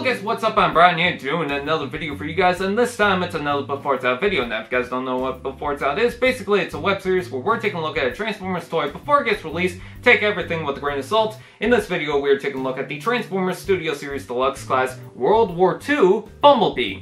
guys, what's up? I'm Brian here doing another video for you guys, and this time it's another Before It's Out video. Now if you guys don't know what Before It's Out is, basically it's a web series where we're taking a look at a Transformers toy before it gets released. Take everything with a grain of salt. In this video we're taking a look at the Transformers Studio Series Deluxe Class World War II Bumblebee.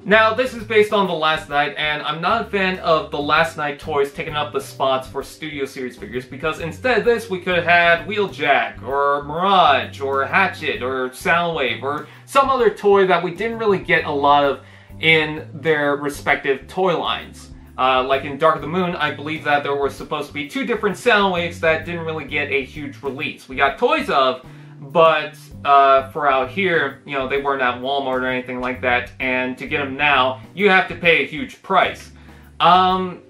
Now, this is based on The Last Knight, and I'm not a fan of The Last Knight toys taking up the spots for Studio Series figures, because instead of this, we could have had Wheeljack, or Mirage, or Hatchet, or Soundwave, or some other toy that we didn't really get a lot of in their respective toy lines. Like in Dark of the Moon, I believe that there were supposed to be two different Soundwaves that didn't really get a huge release. We got toys of, but for out here, you know, they weren't at Walmart or anything like that, and to get them now, you have to pay a huge price. And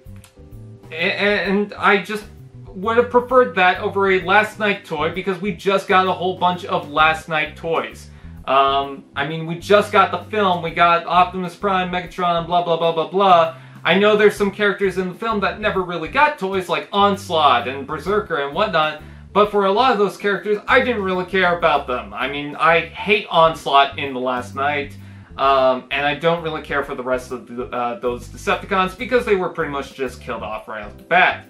I just would have preferred that over a Last Knight toy, because we just got a whole bunch of Last Knight toys. I mean, we just got the film, we got Optimus Prime, Megatron, blah blah blah blah blah. I know there's some characters in the film that never really got toys, like Onslaught and Berserker and whatnot. But for a lot of those characters, I didn't really care about them. I mean, I hate Onslaught in The Last Knight, and I don't really care for the rest of those Decepticons, because they were pretty much just killed off right off the bat.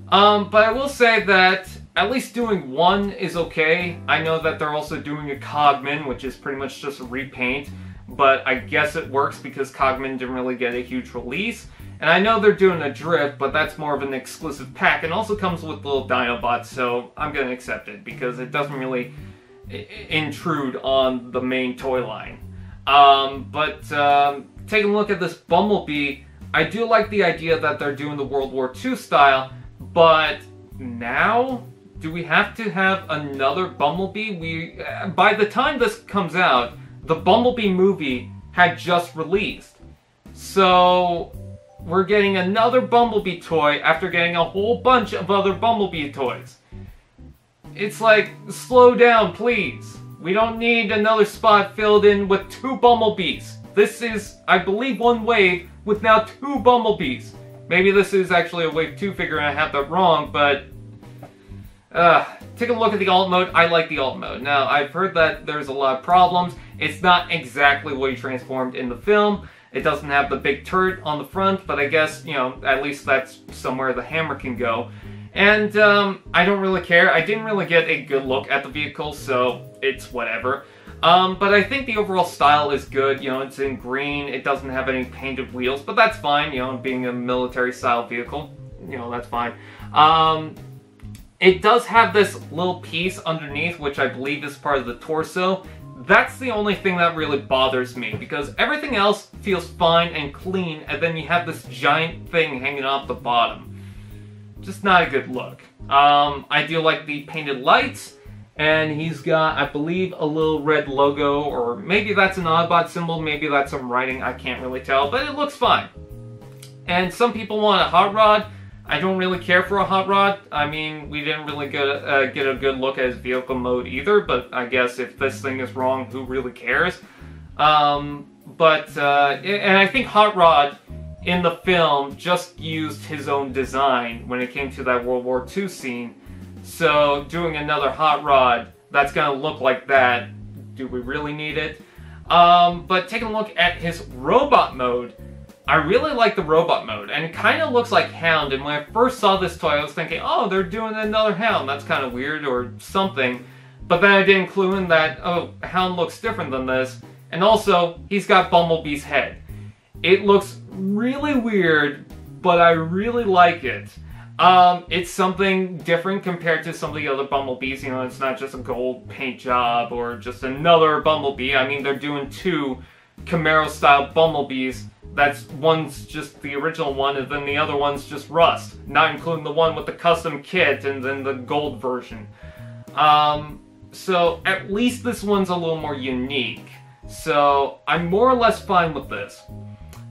But I will say that at least doing one is okay. I know that they're also doing a Cogman, which is pretty much just a repaint, but I guess it works because Cogman didn't really get a huge release. And I know they're doing a Drift, but that's more of an exclusive pack, and also comes with little Dinobots, so I'm gonna accept it, because it doesn't really intrude on the main toy line. Taking a look at this Bumblebee, I do like the idea that they're doing the World War II style, but now, do we have to have another Bumblebee? By the time this comes out, the Bumblebee movie had just released. So we're getting another Bumblebee toy after getting a whole bunch of other Bumblebee toys. It's like, slow down, please. We don't need another spot filled in with two Bumblebees. This is, I believe, one wave with now two Bumblebees. Maybe this is actually a Wave 2 figure and I have that wrong, but take a look at the alt mode. I like the alt mode. Now, I've heard that there's a lot of problems. It's not exactly what he transformed in the film. It doesn't have the big turret on the front, but I guess, you know, at least that's somewhere the hammer can go. And I don't really care. I didn't really get a good look at the vehicle, so it's whatever. But I think the overall style is good. You know, it's in green. It doesn't have any painted wheels, but that's fine. You know, being a military-style vehicle, you know, that's fine. It does have this little piece underneath, which I believe is part of the torso. That's the only thing that really bothers me, because everything else feels fine and clean, and then you have this giant thing hanging off the bottom. Just not a good look. I do like the painted lights, and he's got, I believe, a little red logo, or maybe that's an Autobot symbol, maybe that's some writing, I can't really tell, but it looks fine. And some people want a hot rod. I don't really care for a hot rod. I mean, we didn't really get a good look at his vehicle mode either, but I guess if this thing is wrong, who really cares? And I think Hot Rod in the film just used his own design when it came to that World War II scene. So doing another Hot Rod that's gonna look like that, do we really need it? But taking a look at his robot mode, I really like the robot mode, and it kind of looks like Hound, and when I first saw this toy I was thinking, oh, they're doing another Hound, that's kind of weird, or something. But then I didn't clue in that, oh, Hound looks different than this, and also, he's got Bumblebee's head. It looks really weird, but I really like it. It's something different compared to some of the other Bumblebees, you know, it's not just a gold paint job, or just another Bumblebee. I mean, they're doing two Camaro-style Bumblebees. One's just the original one, and then the other one's just Rust, not including the one with the custom kit and then the gold version. So at least this one's a little more unique. So I'm more or less fine with this.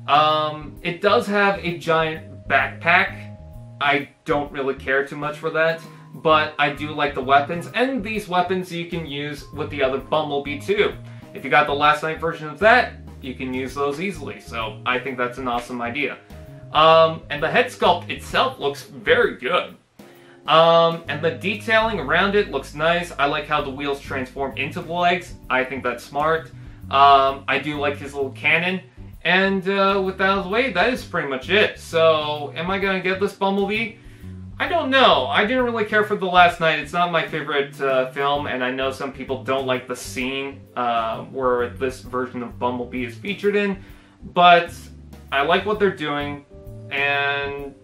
It does have a giant backpack. I don't really care too much for that, but I do like the weapons, and these weapons you can use with the other Bumblebee too. If you got the Last Knight version of that, you can use those easily, so I think that's an awesome idea. And the head sculpt itself looks very good. And the detailing around it looks nice. I like how the wheels transform into the legs. I think that's smart. I do like his little cannon. And with that out of the way, that is pretty much it. So, am I going to get this Bumblebee? I don't know. I didn't really care for The Last Night. It's not my favorite film, and I know some people don't like the scene where this version of Bumblebee is featured in, but I like what they're doing, and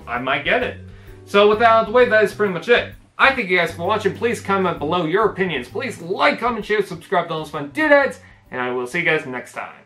I might get it. So with that out of the way, that is pretty much it. I thank you guys for watching. Please comment below your opinions. Please like, comment, share, subscribe to those fun doodads, and I will see you guys next time.